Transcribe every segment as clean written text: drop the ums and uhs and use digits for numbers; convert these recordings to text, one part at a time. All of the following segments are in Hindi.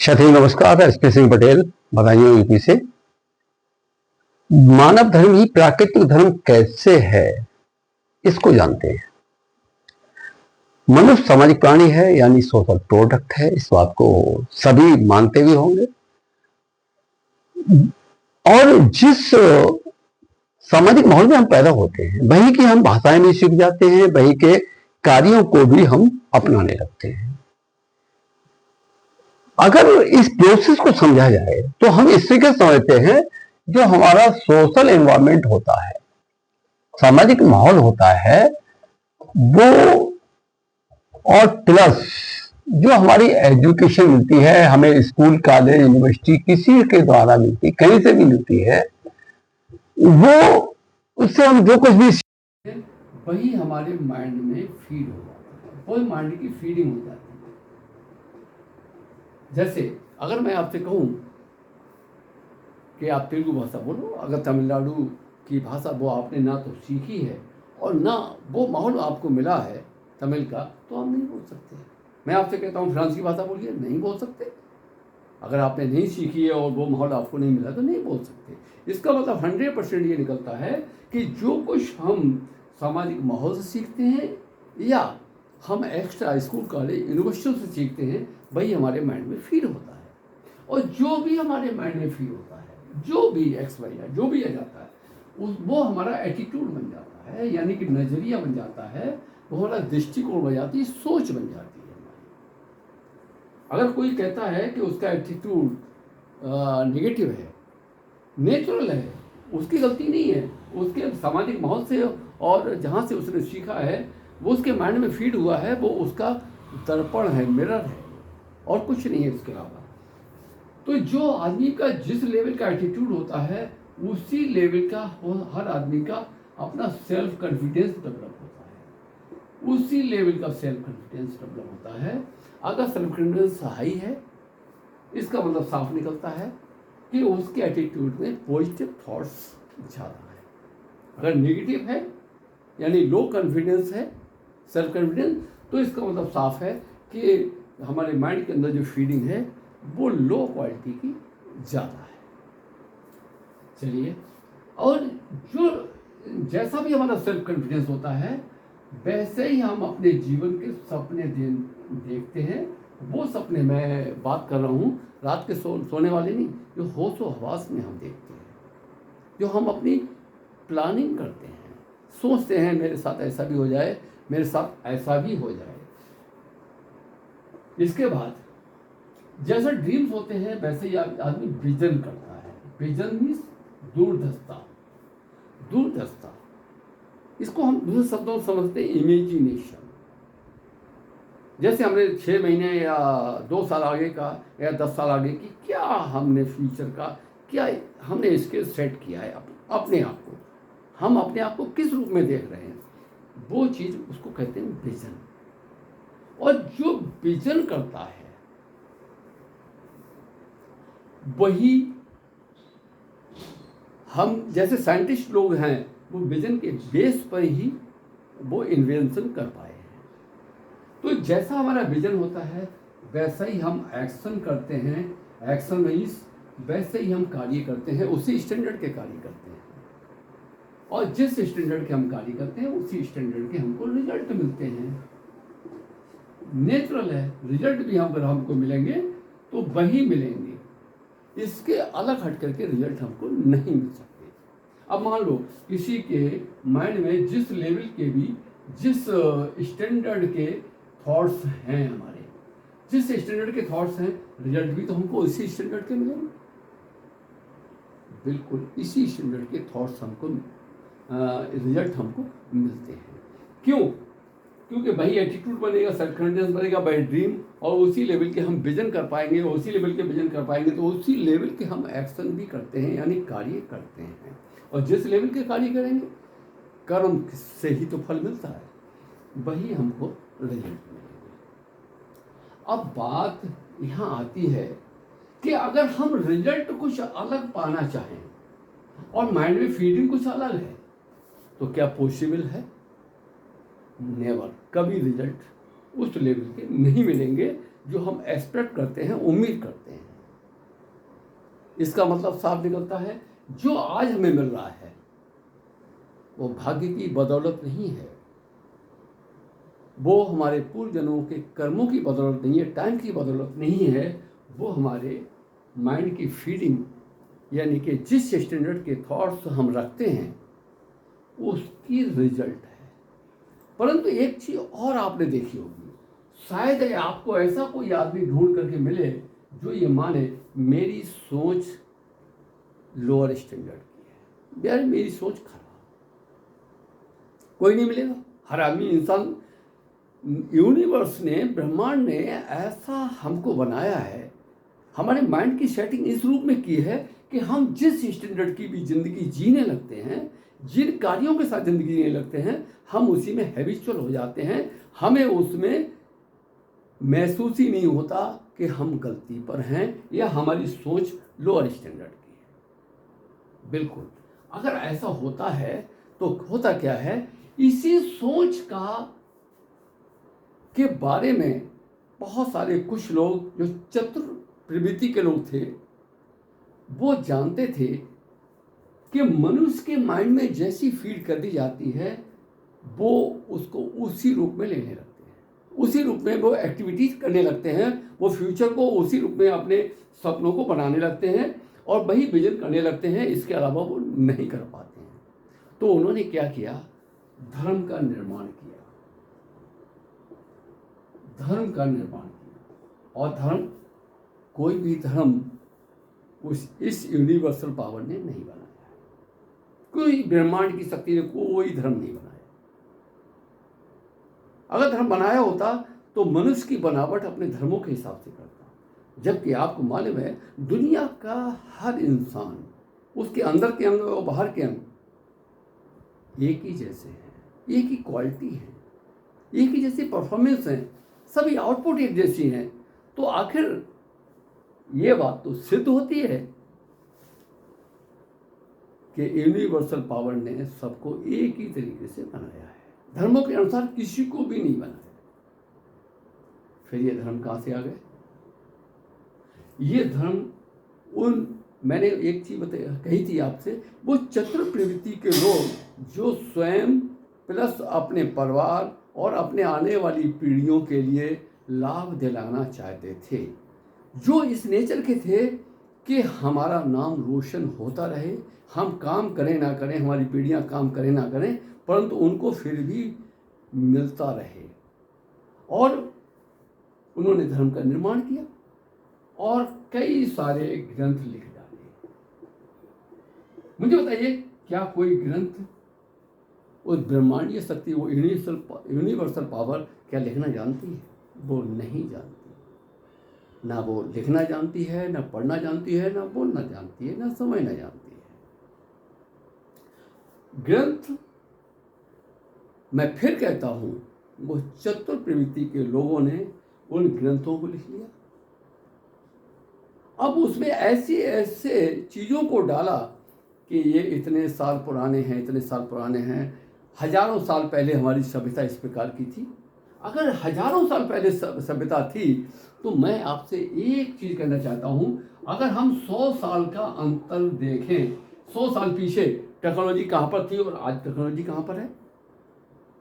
क्षत्रिय नमस्कार। एसपी सिंह पटेल, बधाइयों यूपी से। मानव धर्म ही प्राकृतिक धर्म कैसे है, इसको जानते हैं। मनुष्य सामाजिक प्राणी है, यानी सोशल प्रोडक्ट है। इस बात को सभी मानते भी होंगे। और जिस सामाजिक माहौल में हम पैदा होते हैं, वही की हम भाषाएं भी सीख जाते हैं, वही के कार्यों को भी हम अपनाने लगते हैं। अगर इस प्रोसेस को समझा जाए तो हम इससे क्या समझते हैं, जो हमारा सोशल एनवायरनमेंट होता है, सामाजिक माहौल होता है, वो और प्लस जो हमारी एजुकेशन मिलती है, हमें स्कूल, कॉलेज, यूनिवर्सिटी किसी के द्वारा मिलती, कहीं से भी मिलती है, वो उससे हम जो कुछ भी वही हमारे माइंड में फीड हो जाता है, वही माइंड की फीडिंग हो जाती है। जैसे अगर मैं आपसे कहूँ कि आप तेलुगु भाषा बोलो, अगर तमिलनाडु की भाषा वो आपने ना तो सीखी है और ना वो माहौल आपको मिला है तमिल का, तो आप नहीं बोल सकते। मैं आपसे कहता हूँ फ्रांस की भाषा बोलिए, नहीं बोल सकते। अगर आपने नहीं सीखी है और वो माहौल आपको नहीं मिला तो नहीं बोल सकते। इसका मतलब 100% ये निकलता है कि जो कुछ हम सामाजिक माहौल से सीखते हैं या हम एक्स्ट्रा स्कूल, कॉलेज, यूनिवर्सिटी से सीखते हैं, वही हमारे माइंड में फीड होता है। और जो भी हमारे माइंड में फीड होता है, जो भी एक्स वाई है, जो भी आ जाता है, वो हमारा एटीट्यूड बन जाता है, यानी कि नज़रिया बन जाता है, वो हमारा दृष्टिकोण बन जाती है, सोच बन जाती है हमारी। अगर कोई कहता है कि उसका एटीट्यूड नेगेटिव है, नेचुरल है, उसकी गलती नहीं है, उसके सामाजिक माहौल से और जहाँ से उसने सीखा है, वो उसके माइंड में फीड हुआ है, वो उसका दर्पण है, मिरर है, और कुछ नहीं है इसके अलावा। तो जो आदमी का जिस लेवल का एटीट्यूड होता है, उसी लेवल का हर आदमी का अपना सेल्फ कॉन्फिडेंस डेवलप होता है, उसी लेवल का सेल्फ कॉन्फिडेंस डेवलप होता है। अगर सेल्फ कॉन्फिडेंस हाई है, इसका मतलब साफ निकलता है कि उसके एटीट्यूड में पॉजिटिव थॉट्स ज़्यादा है। अगर नेगेटिव है, यानी लो कॉन्फिडेंस है, सेल्फ कॉन्फिडेंस, तो इसका मतलब साफ है कि हमारे माइंड के अंदर जो फीडिंग है वो लो क्वालिटी की ज़्यादा है। चलिए, और जो जैसा भी हमारा सेल्फ कॉन्फिडेंस होता है, वैसे ही हम अपने जीवन के सपने देखते हैं। वो सपने, मैं बात कर रहा हूँ रात के सोने वाले नहीं, जो होशो हवास में हम देखते हैं, जो हम अपनी प्लानिंग करते हैं, सोचते हैं मेरे साथ ऐसा भी हो जाए, मेरे साथ ऐसा भी हो जाए। इसके बाद जैसे ड्रीम्स होते हैं, वैसे ही आदमी विजन करता है। विजन मीन्स दूरदृष्टा, दूरदृष्टा। इसको हम दूसरे शब्दों में समझते हैं इमेजिनेशन। जैसे हमने 6 महीने या 2 साल आगे का या 10 साल आगे की क्या हमने फ्यूचर का क्या हमने इसके सेट किया है अपने आप को, हम अपने आप को किस रूप में देख रहे हैं, वो चीज़ उसको कहते हैं विजन। और जो विजन करता है वही हम जैसे साइंटिस्ट लोग हैं, वो विजन के बेस पर ही वो इन्वेंशन कर पाए हैं। तो जैसा हमारा विजन होता है, वैसा ही हम एक्शन करते हैं। एक्शन मीन्स वैसे ही हम कार्य करते हैं, उसी स्टैंडर्ड के कार्य करते हैं। और जिस स्टैंडर्ड के हम कार्य करते हैं, उसी स्टैंडर्ड के हमको रिजल्ट मिलते हैं। नेचुरल है, रिजल्ट भी हमको मिलेंगे तो वही मिलेंगे, इसके अलग हट करके रिजल्ट हमको नहीं मिल सकते। अब मान लो किसी के माइंड में जिस लेवल के भी, जिस स्टैंडर्ड के थॉट्स हैं, हमारे जिस स्टैंडर्ड के थॉट्स हैं, रिजल्ट भी तो हमको इसी स्टैंडर्ड के मिलेंगे। बिल्कुल इसी स्टैंडर्ड के थॉट्स हमको रिजल्ट हमको मिलते हैं। क्यों? क्योंकि वही एटीट्यूड बनेगा, सेल्फ कॉन्फिडेंस बनेगा, बाई ड्रीम, और उसी लेवल के हम विजन कर पाएंगे, उसी लेवल के विजन कर पाएंगे, तो उसी लेवल के हम एक्शन भी करते हैं, यानी कार्य करते हैं। और जिस लेवल के कार्य करेंगे, कर्म से ही तो फल मिलता है, वही हमको रिजल्ट मिलेगा। अब बात यहाँ आती है कि अगर हम रिजल्ट कुछ अलग पाना चाहें और माइंड में फीडिंग कुछ अलग है, तो क्या पॉसिबल है? नेवर, कभी रिजल्ट उस लेवल के नहीं मिलेंगे जो हम एक्सपेक्ट करते हैं, उम्मीद करते हैं। इसका मतलब साफ निकलता है, जो आज हमें मिल रहा है वो भाग्य की बदौलत नहीं है, वो हमारे पूर्वजन्मों के कर्मों की बदौलत नहीं है, टाइम की बदौलत नहीं है, वो हमारे माइंड की फीडिंग, यानी कि जिस स्टैंडर्ड के थॉट्स हम रखते हैं उसकी रिजल्ट है। परंतु एक चीज़ और आपने देखी होगी, शायद आपको ऐसा कोई आदमी ढूंढ करके मिले जो ये माने मेरी सोच लोअर स्टैंडर्ड की है, यार मेरी सोच खराब। कोई नहीं मिलेगा। हर आदमी, इंसान, यूनिवर्स ने, ब्रह्मांड ने ऐसा हमको बनाया है, हमारे माइंड की सेटिंग इस रूप में की है कि हम जिस स्टैंडर्ड की भी ज़िंदगी जीने लगते हैं, जिन कार्यों के साथ ज़िंदगी जीने लगते हैं, हम उसी में हैबिचुअल हो जाते हैं। हमें उसमें महसूस ही नहीं होता कि हम गलती पर हैं या हमारी सोच लोअर स्टैंडर्ड की है। बिल्कुल, अगर ऐसा होता है तो होता क्या है, इसी सोच के बारे में बहुत सारे कुछ लोग जो चतुर प्रवृत्ति के लोग थे, वो जानते थे कि मनुष्य के माइंड में जैसी फीड कर दी जाती है वो उसको उसी रूप में लेने लगते हैं, उसी रूप में वो एक्टिविटीज करने लगते हैं, वो फ्यूचर को उसी रूप में अपने सपनों को बनाने लगते हैं और वही विजन करने लगते हैं। इसके अलावा वो नहीं कर पाते हैं। तो उन्होंने क्या किया, धर्म का निर्माण किया, धर्म का निर्माण किया। और धर्म, कोई भी धर्म इस यूनिवर्सल पावर ने नहीं बनाया, कोई ब्रह्मांड की शक्ति ने कोई धर्म नहीं बनाया। अगर धर्म बनाया होता तो मनुष्य की बनावट अपने धर्मों के हिसाब से करता, जबकि आपको मालूम है दुनिया का हर इंसान, उसके अंदर के अंग और बाहर के अंग एक ही जैसे हैं, एक ही क्वालिटी है, एक ही जैसी परफॉर्मेंस है, सभी आउटपुट एक जैसी हैं। तो आखिर ये बात तो सिद्ध होती है कि यूनिवर्सल पावर ने सबको एक ही तरीके से बनाया है, धर्मों के अनुसार किसी को भी नहीं बनाया। फिर ये धर्म कहाँ से आ गए? ये धर्म मैंने एक चीज कही थी आपसे, वो चतुर प्रवृत्ति के लोग जो स्वयं प्लस अपने परिवार और अपने आने वाली पीढ़ियों के लिए लाभ दिलाना चाहते थे, जो इस नेचर के थे कि हमारा नाम रोशन होता रहे, हम काम करें ना करें, हमारी पीढ़ियां काम करें ना करें, परंतु उनको फिर भी मिलता रहे। और उन्होंने धर्म का निर्माण किया और कई सारे ग्रंथ लिख डाले। मुझे बताइए, क्या कोई ग्रंथ उस ब्रह्मांडीय शक्ति, वो यूनिवर्सल पावर क्या लिखना जानती है? वो नहीं जानती। ना वो लिखना जानती है, ना पढ़ना जानती है, ना बोलना जानती है, ना समझना जानती है। ग्रंथ, मैं फिर कहता हूं, वो चतुर प्रवृत्ति के लोगों ने उन ग्रंथों को लिख लिया। अब उसमें ऐसी ऐसे चीज़ों को डाला कि ये इतने साल पुराने हैं, इतने साल पुराने हैं, हजारों साल पहले हमारी सभ्यता इस प्रकार की थी। अगर हजारों साल पहले सभ्यता थी तो मैं आपसे एक चीज़ कहना चाहता हूँ, अगर हम 100 साल का अंतर देखें, 100 साल पीछे टेक्नोलॉजी कहाँ पर थी और आज टेक्नोलॉजी कहाँ पर है।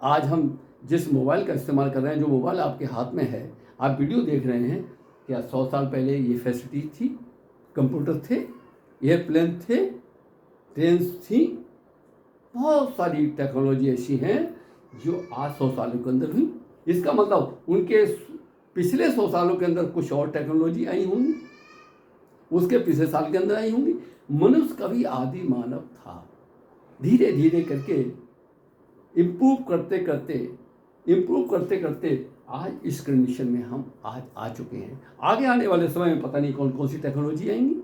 आज हम जिस मोबाइल का इस्तेमाल कर रहे हैं, जो मोबाइल आपके हाथ में है, आप वीडियो देख रहे हैं, क्या 100 साल पहले ये फैसिलिटी थी? कंप्यूटर थे, एयरप्लेन थे, ट्रेन थी, बहुत सारी टेक्नोलॉजी ऐसी हैं जो आज 100 सालों के अंदर हुई। इसका मतलब उनके पिछले 100 सालों के अंदर कुछ और टेक्नोलॉजी आई होंगी, उसके पिछले साल के अंदर आई होंगी। मनुष्य कभी आदि मानव था, धीरे धीरे करके इम्प्रूव करते करते आज इस कंडीशन में हम आज आ चुके हैं। आगे आने वाले समय में पता नहीं कौन कौन सी टेक्नोलॉजी आएंगी,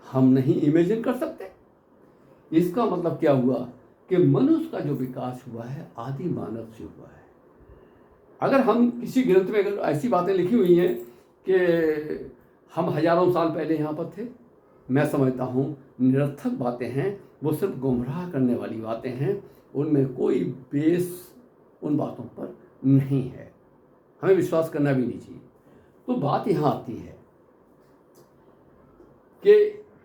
हम नहीं इमेजिन कर सकते। इसका मतलब क्या हुआ कि मनुष्य का जो विकास हुआ है आदि मानव से हुआ है। अगर हम किसी ग्रंथ में अगर ऐसी बातें लिखी हुई हैं कि हम हजारों साल पहले यहाँ पर थे, मैं समझता हूँ निरर्थक बातें हैं, वो सिर्फ गुमराह करने वाली बातें हैं, उनमें कोई बेस उन बातों पर नहीं है, हमें विश्वास करना भी नहीं चाहिए। तो बात यहाँ आती है कि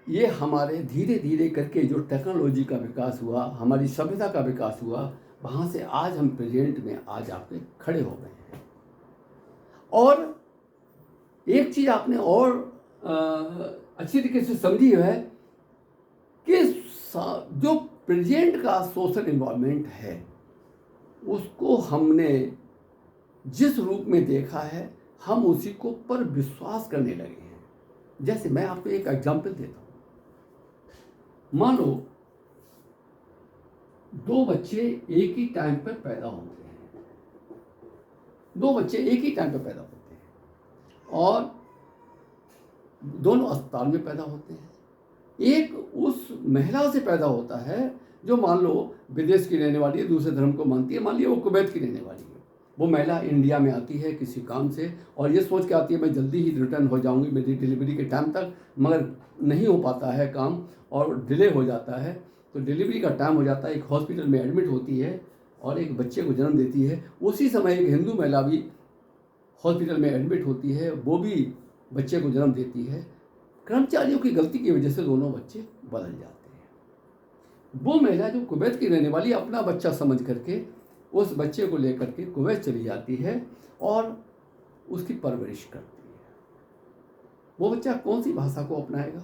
ये हमारे धीरे धीरे करके जो टेक्नोलॉजी का विकास हुआ, हमारी सभ्यता का विकास हुआ, वहाँ से आज हम प्रेजेंट में आज आके खड़े हो गए हैं। और एक चीज़ आपने और अच्छी तरीके से समझी है कि जो प्रेजेंट का सोशल इन्वायरमेंट है उसको हमने जिस रूप में देखा है हम उसी को पर विश्वास करने लगे हैं। जैसे मैं आपको एक एग्जांपल देता हूँ। मान लो दो बच्चे एक ही टाइम पर पैदा होते हैं, दो बच्चे एक ही टाइम पर पैदा होते हैं और दोनों अस्पताल में पैदा होते हैं। एक उस महिला से पैदा होता है जो मान लो विदेश की रहने वाली है, दूसरे धर्म को मानती है, मान लिया वो कुवैत की रहने वाली है। वो महिला इंडिया में आती है किसी काम से और ये सोच के आती है मैं जल्दी ही रिटर्न हो जाऊंगी मेरी डिलीवरी के टाइम तक, मगर नहीं हो पाता है काम और डिले हो जाता है। तो डिलीवरी का टाइम हो जाता है, एक हॉस्पिटल में एडमिट होती है और एक बच्चे को जन्म देती है। उसी समय एक हिंदू महिला भी हॉस्पिटल में एडमिट होती है, वो भी बच्चे को जन्म देती है। कर्मचारियों की गलती की वजह से दोनों बच्चे बदल जाते हैं। वो महिला जो कुवैत की रहने वाली अपना बच्चा समझ करके उस बच्चे को लेकर के कुवैत चली जाती है और उसकी परवरिश करती है। वो बच्चा कौन सी भाषा को अपनाएगा,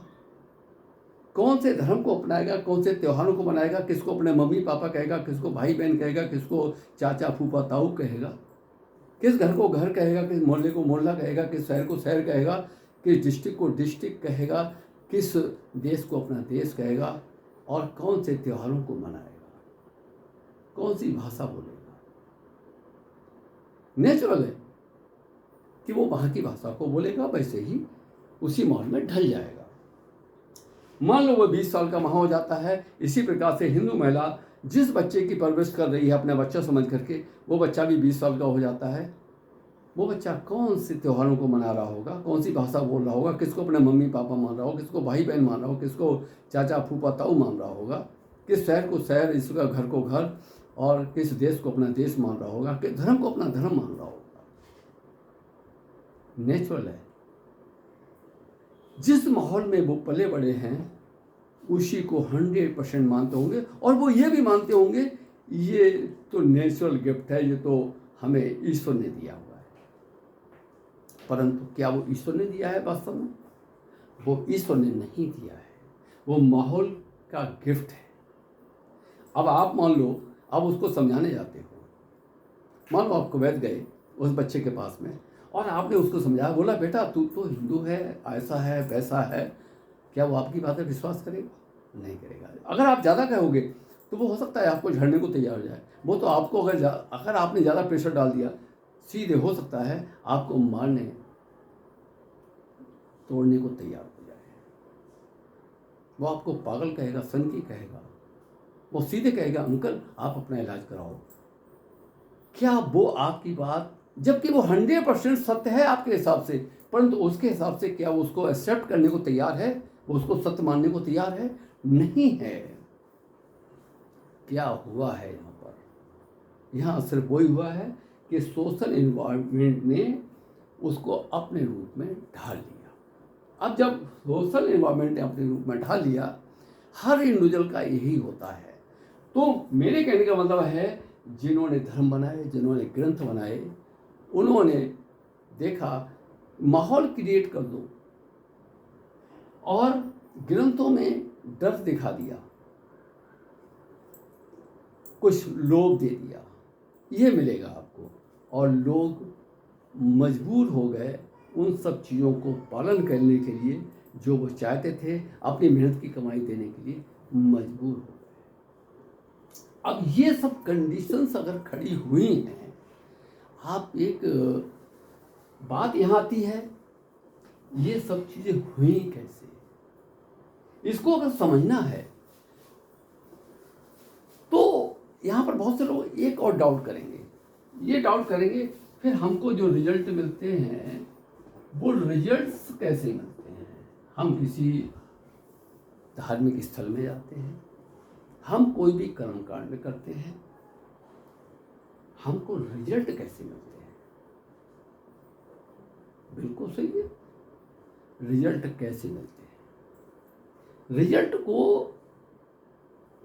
कौन से धर्म को अपनाएगा, कौन से त्योहारों को मनाएगा, किसको अपने मम्मी पापा कहेगा, किसको भाई बहन कहेगा, किसको चाचा फूफा ताऊ कहेगा, किस घर को घर कहेगा, किस मोहल्ले को मोहल्ला कहेगा, किस शहर को शहर कहेगा, किस डिस्ट्रिक्ट को डिस्ट्रिक्ट कहेगा, किस देश को अपना देश कहेगा और कौन से त्योहारों को मनाएगा, कौन सी भाषा बोलेगा। नेचुरल है कि वो वहाँ की भाषा को बोलेगा, वैसे ही उसी माहौल में ढल जाएगा। मान लो वो 20 साल का वहाँ हो जाता है। इसी प्रकार से हिंदू महिला जिस बच्चे की परवरिश कर रही है अपना बच्चा समझ करके, वो बच्चा भी 20 साल का हो जाता है। वो बच्चा कौन से त्योहारों को मना रहा होगा, कौन सी भाषा बोल रहा होगा, किसको अपने मम्मी पापा मान रहा होगा, किसको भाई बहन मान रहा होगा, किसको चाचा फूफा ताऊ मान रहा होगा, किस शहर को शहर, इसका घर को घर और किस देश को अपना देश मान रहा होगा, किस धर्म को अपना धर्म मान रहा होगा। नेचुरल है। जिस माहौल में वो पले बड़े हैं उसी को 100% मानते होंगे और वो ये भी मानते होंगे ये तो नेचुरल गिफ्ट है, ये तो हमें ईश्वर ने दिया हुआ है। परंतु क्या वो ईश्वर ने दिया है? वास्तव में वो ईश्वर ने नहीं दिया है, वो माहौल का गिफ्ट है। अब आप मान लो आप उसको समझाने जाते हो, मान लो आप कुवैत गए उस बच्चे के पास में और आपने उसको समझाया, बोला बेटा तू तो हिंदू है, ऐसा है वैसा है, क्या वो आपकी बातें विश्वास करेगा? नहीं करेगा। अगर आप ज़्यादा कहोगे तो वो हो सकता है आपको झड़ने को तैयार हो जाए। वो तो आपको अगर आपने ज़्यादा प्रेशर डाल दिया सीधे हो सकता है आपको मारने तोड़ने को तैयार हो जाए। वो आपको पागल कहेगा, सनकी कहेगा, वो सीधे कहेगा अंकल आप अपना इलाज कराओ। क्या वो आपकी बात, जबकि वो 100% सत्य है आपके हिसाब से, परंतु उसके हिसाब से क्या वो उसको एक्सेप्ट करने को तैयार है? वो उसको सत्य मानने को तैयार है? नहीं है। क्या हुआ है यहाँ पर? यहाँ सिर्फ वही हुआ है कि सोशल इन्वायरमेंट ने उसको अपने रूप में ढाल लिया। अब जब सोशल इन्वायरमेंट ने अपने रूप में ढाल लिया, हर इंडिविजुअल का यही होता है। तो मेरे कहने का मतलब है जिन्होंने धर्म बनाए, जिन्होंने ग्रंथ बनाए, उन्होंने देखा माहौल क्रिएट कर दो और ग्रंथों में डर दिखा दिया, कुछ लोभ दे दिया, ये मिलेगा आपको, और लोग मजबूर हो गए उन सब चीज़ों को पालन करने के लिए जो वो चाहते थे, अपनी मेहनत की कमाई देने के लिए मजबूर हो गए। अब ये सब कंडीशंस अगर खड़ी हुई हैं, आप एक बात यहाँ आती है, ये सब चीज़ें हुई कैसे? इसको अगर समझना है तो यहाँ पर बहुत से लोग एक और डाउट करेंगे, ये डाउट करेंगे फिर हमको जो रिजल्ट मिलते हैं वो रिजल्ट्स कैसे मिलते हैं? हम किसी धार्मिक स्थल में जाते हैं, हम कोई भी कर्मकांड करते हैं, हमको रिजल्ट कैसे मिलते हैं? बिल्कुल सही है। रिजल्ट कैसे मिलते हैं? रिजल्ट को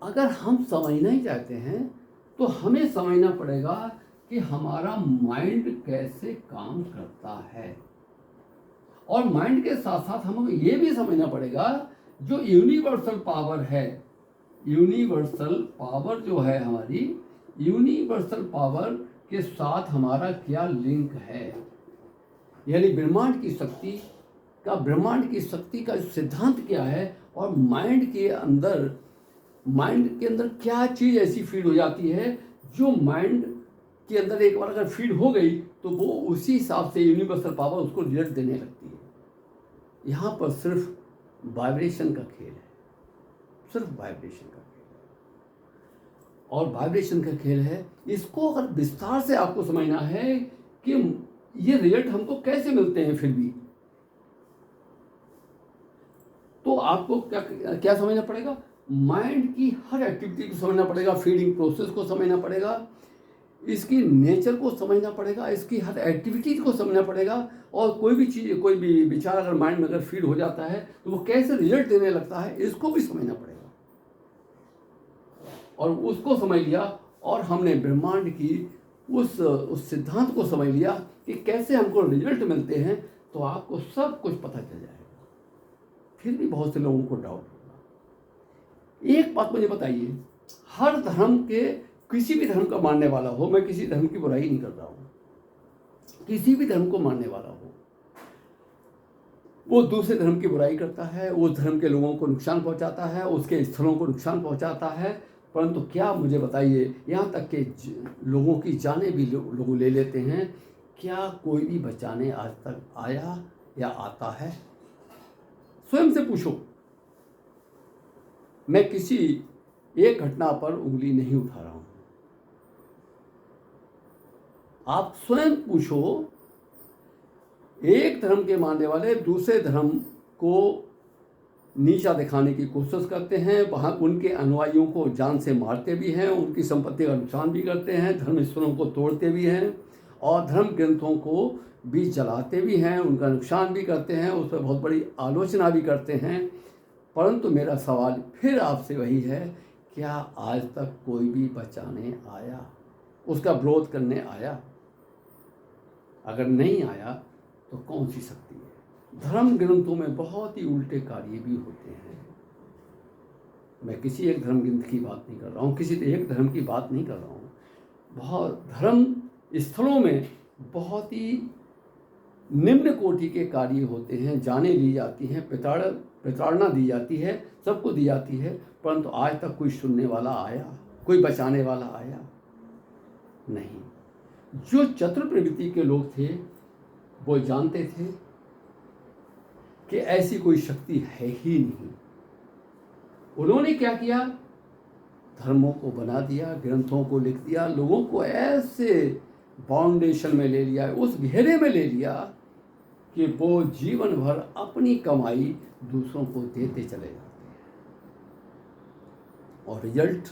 अगर हम समझना ही चाहते हैं तो हमें समझना पड़ेगा कि हमारा माइंड कैसे काम करता है, और माइंड के साथ साथ हमें ये भी समझना पड़ेगा जो यूनिवर्सल पावर है, यूनिवर्सल पावर जो है हमारी, यूनिवर्सल पावर के साथ हमारा क्या लिंक है, यानी ब्रह्मांड की शक्ति का सिद्धांत क्या है, और माइंड के अंदर क्या चीज़ ऐसी फीड हो जाती है जो माइंड के अंदर एक बार अगर फीड हो गई तो वो उसी हिसाब से यूनिवर्सल पावर उसको रिजल्ट देने लगती है। यहाँ पर सिर्फ वाइब्रेशन का खेल है, सिर्फ वाइब्रेशन का खेल है, और वाइब्रेशन का खेल है। इसको अगर विस्तार से आपको समझना है कि ये रिजल्ट हमको कैसे मिलते हैं, फिर भी तो आपको क्या समझना पड़ेगा? माइंड की हर एक्टिविटी को समझना पड़ेगा, फीडिंग प्रोसेस को समझना पड़ेगा, इसकी नेचर को समझना पड़ेगा, इसकी हर एक्टिविटीज को समझना पड़ेगा, और कोई भी चीज़, कोई भी विचार अगर माइंड में अगर फीड हो जाता है तो वो कैसे रिजल्ट देने लगता है, इसको भी समझना पड़ेगा। और उसको समझ लिया और हमने ब्रह्मांड की उस सिद्धांत को समझ लिया कि कैसे हमको रिजल्ट मिलते हैं, तो आपको सब कुछ पता चल जाएगा। फिर भी बहुत से लोगों को डाउट होगा। एक बात मुझे बताइए, हर धर्म के, किसी भी धर्म का मानने वाला हो, मैं किसी धर्म की बुराई नहीं कर रहा हूँ, किसी भी धर्म को मानने वाला हो, वो दूसरे धर्म की बुराई करता है, उस धर्म के लोगों को नुकसान पहुंचाता है, उसके स्थलों को नुकसान पहुंचाता है, परंतु क्या मुझे बताइए, यहाँ तक के लोगों की जानें भी लोग ले लेते हैं, क्या कोई भी बचाने आज तक आया या आता है? स्वयं से पूछो। मैं किसी एक घटना पर उंगली नहीं उठा रहा हूं, आप स्वयं पूछो। एक धर्म के मानने वाले दूसरे धर्म को नीचा दिखाने की कोशिश करते हैं, वहाँ उनके अनुयायियों को जान से मारते भी हैं, उनकी संपत्ति का नुकसान भी करते हैं, धर्म स्थलों को तोड़ते भी हैं, और धर्म ग्रंथों को भी जलाते भी हैं, उनका नुकसान भी करते हैं, उस पर बहुत बड़ी आलोचना भी करते हैं। परंतु मेरा सवाल फिर आपसे वही है, क्या आज तक कोई भी बचाने आया, उसका विरोध करने आया? अगर नहीं आया तो कौन सी शक्ति है? धर्म ग्रंथों में बहुत ही उल्टे कार्य भी होते हैं। मैं किसी एक धर्म ग्रंथ की बात नहीं कर रहा हूँ, किसी एक धर्म की बात नहीं कर रहा हूँ। बहुत धर्म स्थलों में बहुत ही निम्न कोटि के कार्य होते हैं, जाने ली जाती हैं, प्रताड़ना दी जाती है, सबको दी जाती है, परंतु आज तक कोई सुनने वाला आया, कोई बचाने वाला आया नहीं। जो चतुर प्रवृत्ति के लोग थे वो जानते थे कि ऐसी कोई शक्ति है ही नहीं। उन्होंने क्या किया? धर्मों को बना दिया, ग्रंथों को लिख दिया, लोगों को ऐसे बाउंडेशन में ले लिया, उस घेरे में ले लिया कि वो जीवन भर अपनी कमाई दूसरों को देते चले जाते हैं, और रिजल्ट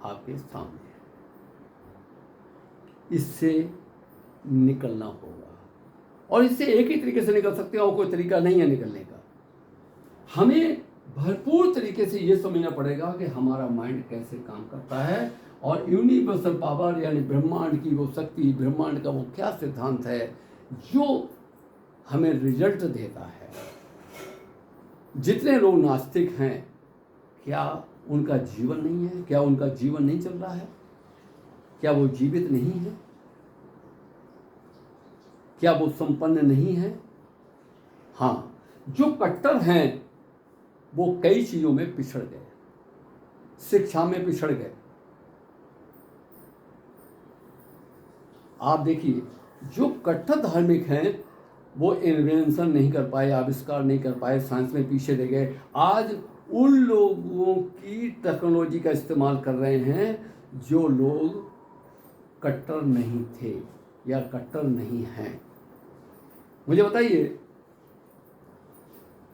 आपके सामने है। इससे निकलना होगा, और इससे एक ही तरीके से निकल सकते हैं, और कोई तरीका नहीं है निकलने का। हमें भरपूर तरीके से ये समझना पड़ेगा कि हमारा माइंड कैसे काम करता है, और यूनिवर्सल पावर यानी ब्रह्मांड की वो शक्ति, ब्रह्मांड का वो क्या सिद्धांत है जो हमें रिजल्ट देता है। जितने लोग नास्तिक हैं, क्या उनका जीवन नहीं है? क्या उनका जीवन नहीं चल रहा है? क्या वो जीवित नहीं है? क्या वो संपन्न नहीं है? हाँ, जो कट्टर हैं वो कई चीजों में पिछड़ गए, शिक्षा में पिछड़ गए। आप देखिए, जो कट्टर धार्मिक हैं वो इन्वेंशन नहीं कर पाए, आविष्कार नहीं कर पाए, साइंस में पीछे रह गए। आज उन लोगों की टेक्नोलॉजी का इस्तेमाल कर रहे हैं जो लोग कट्टर नहीं थे या कट्टर नहीं हैं। मुझे बताइए,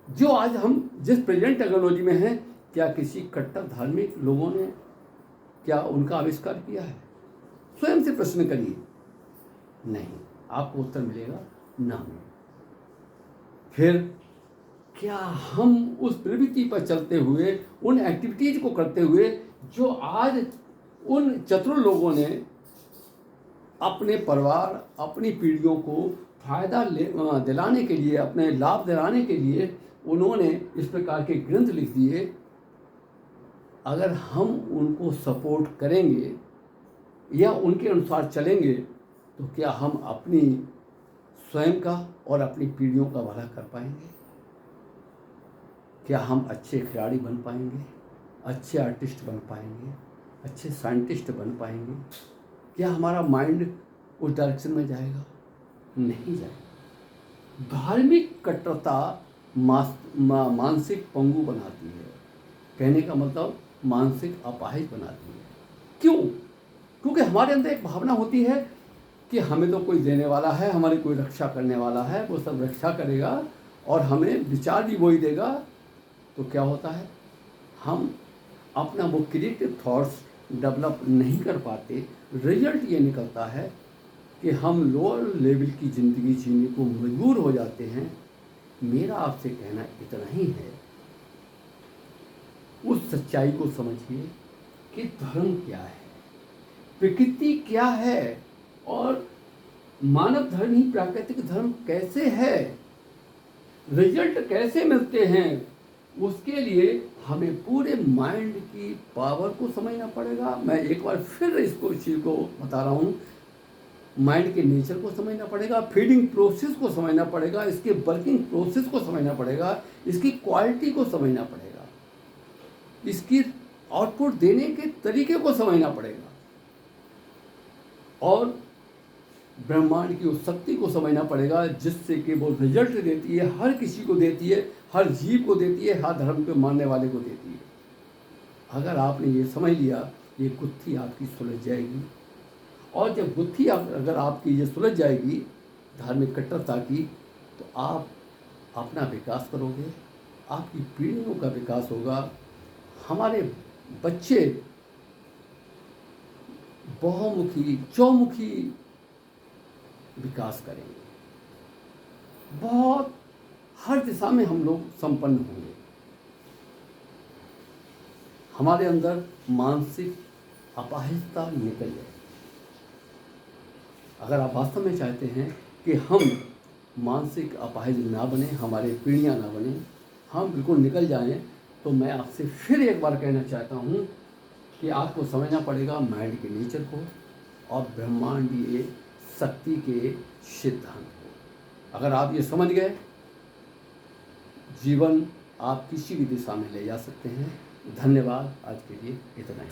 जो आज हम जिस प्रेजेंट टेक्नोलॉजी में हैं, क्या किसी कट्टर धार्मिक लोगों ने क्या उनका आविष्कार किया है? स्वयं से प्रश्न करिए। नहीं, आपको उत्तर मिलेगा ना। फिर क्या हम उस प्रवृत्ति पर चलते हुए, उन एक्टिविटीज को करते हुए जो आज उन चतुर लोगों ने अपने परिवार, अपनी पीढ़ियों को फायदा दिलाने के लिए, अपने लाभ दिलाने के लिए उन्होंने इस प्रकार के ग्रंथ लिख दिए, अगर हम उनको सपोर्ट करेंगे या उनके अनुसार चलेंगे तो क्या हम अपनी स्वयं का और अपनी पीढ़ियों का भला कर पाएंगे? क्या हम अच्छे खिलाड़ी बन पाएंगे, अच्छे आर्टिस्ट बन पाएंगे, अच्छे साइंटिस्ट बन पाएंगे? क्या हमारा माइंड उस डायरेक्शन में जाएगा? नहीं जाएगा। धार्मिक कट्टरता मानसिक पंगु बनाती है, कहने का मतलब मानसिक अपाहिज बनाती है। क्यों? क्योंकि हमारे अंदर एक भावना होती है कि हमें तो कोई देने वाला है, हमारी कोई रक्षा करने वाला है, वो सब रक्षा करेगा और हमें विचार भी वही देगा। तो क्या होता है, हम अपना वो क्रिएटिव थॉट्स डेवलप नहीं कर पाते। रिजल्ट ये निकलता है कि हम लोअर लेवल की ज़िंदगी जीने को मजबूर हो जाते हैं। मेरा आपसे कहना इतना ही है, उस सच्चाई को समझिए कि धर्म क्या है, प्रकृति क्या है और मानव धर्म ही प्राकृतिक धर्म कैसे है, रिजल्ट कैसे मिलते हैं। उसके लिए हमें पूरे माइंड की पावर को समझना पड़ेगा। मैं एक बार फिर इसको चीज़ को बता रहा हूँ, माइंड के नेचर को समझना पड़ेगा, फीडिंग प्रोसेस को समझना पड़ेगा, इसके वर्किंग प्रोसेस को समझना पड़ेगा, इसकी क्वालिटी को समझना पड़ेगा, इसकी आउटपुट देने के तरीके को समझना पड़ेगा और ब्रह्मांड की उस शक्ति को समझना पड़ेगा जिससे कि वो रिजल्ट देती है, हर किसी को देती है, हर जीव को देती है, हर धर्म के मानने वाले को देती है। अगर आपने ये समझ लिया, ये गुत्थी आपकी सुलझ जाएगी। और जब गुत्थी अगर आपकी ये सुलझ जाएगी धार्मिक कट्टरता की, तो आप अपना विकास करोगे, आपकी पीढ़ियों का विकास होगा। हमारे बच्चे बहुमुखी, चौमुखी विकास करेंगे, बहुत हर दिशा में हम लोग संपन्न होंगे। हमारे अंदर मानसिक अपाहिजता निकल जाए। अगर आप वास्तव में चाहते हैं कि हम मानसिक अपाहिज ना बने, हमारे पीढ़ियाँ ना बने, हम बिल्कुल निकल जाएं, तो मैं आपसे फिर एक बार कहना चाहता हूँ कि आपको समझना पड़ेगा माइंड के नेचर को और ब्रह्मांडीय शक्ति के सिद्धांत को। अगर आप ये समझ गए, जीवन आप किसी भी दिशा में ले जा सकते हैं। धन्यवाद। आज के लिए इतना ही।